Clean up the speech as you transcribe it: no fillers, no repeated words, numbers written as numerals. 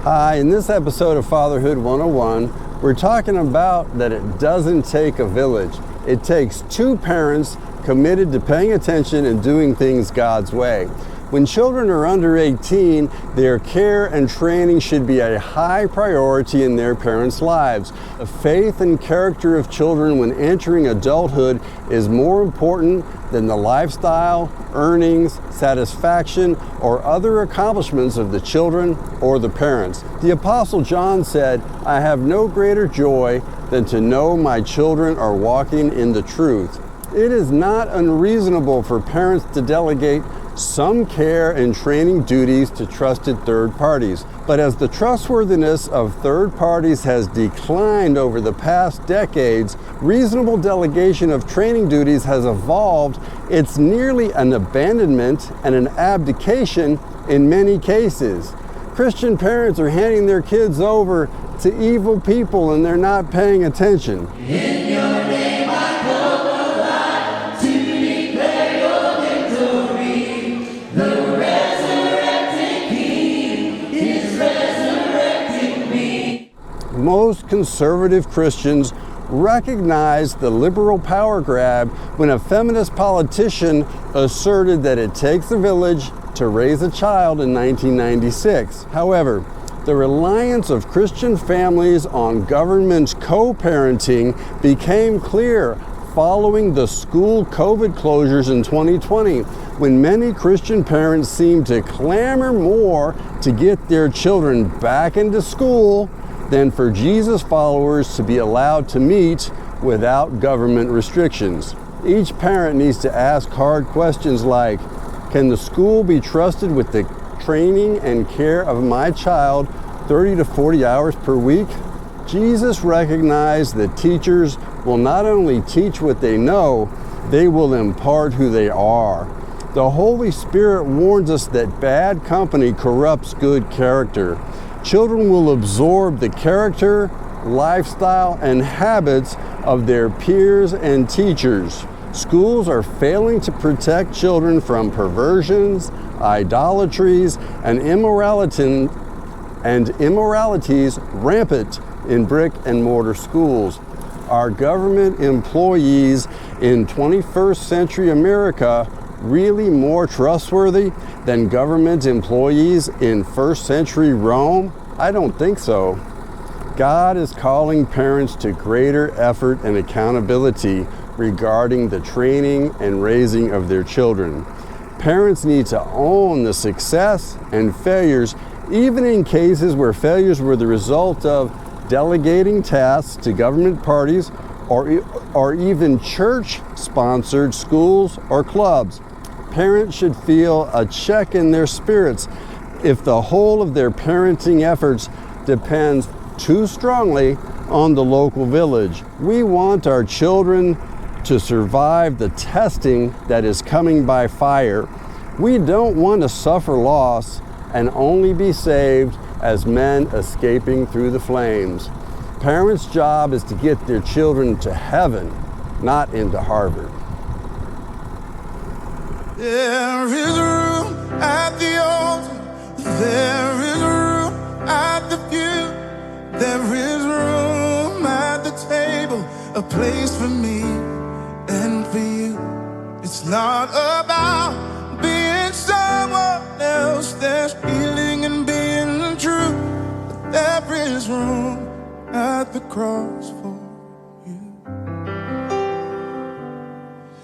Hi, in this episode of Fatherhood 101, we're talking about that it doesn't take a village. It takes two parents committed to paying attention and doing things God's way. When children are under 18, their care and training should be a high priority in their parents' lives. The faith and character of children when entering adulthood is more important than the lifestyle, earnings, satisfaction, or other accomplishments of the children or the parents. The Apostle John said, "I have no greater joy than to know my children are walking in the truth." It is not unreasonable for parents to delegate some care and training duties to trusted third parties. But as the trustworthiness of third parties has declined over the past decades, reasonable delegation of training duties has evolved. It's nearly an abandonment and an abdication in many cases. Christian parents are handing their kids over to evil people and they're not paying attention. In your name I come alive to declare your victory. The resurrected King is resurrecting me. Most conservative Christians recognize the liberal power grab when a feminist politician asserted that it takes a village to raise a child in 1996. However, the reliance of Christian families on government co-parenting became clear following the school COVID closures in 2020, when many Christian parents seemed to clamor more to get their children back into school than for Jesus followers to be allowed to meet without government restrictions. Each parent needs to ask hard questions like, can the school be trusted with the training and care of my child 30 to 40 hours per week? Jesus recognized that teachers will not only teach what they know, they will impart who they are. The Holy Spirit warns us that bad company corrupts good character. Children will absorb the character, lifestyle, and habits of their peers and teachers. Schools are failing to protect children from perversions, idolatries, and immoralities rampant in brick and mortar schools. Are government employees in 21st century America really more trustworthy than government employees in first century Rome? I don't think so. God is calling parents to greater effort and accountability regarding the training and raising of their children. Parents need to own the success and failures, even in cases where failures were the result of delegating tasks to government parties or even church-sponsored schools or clubs. Parents should feel a check in their spirits if the whole of their parenting efforts depends too strongly on the local village. We want our children to survive the testing that is coming by fire. We don't want to suffer loss and only be saved as men escaping through the flames. Parents' job is to get their children to heaven, not into Harvard. There is room at the altar. There is room at the pew. There is room at the table, a place for me and for you. It's not about being someone else. There's healing in being true. But there is room at the cross for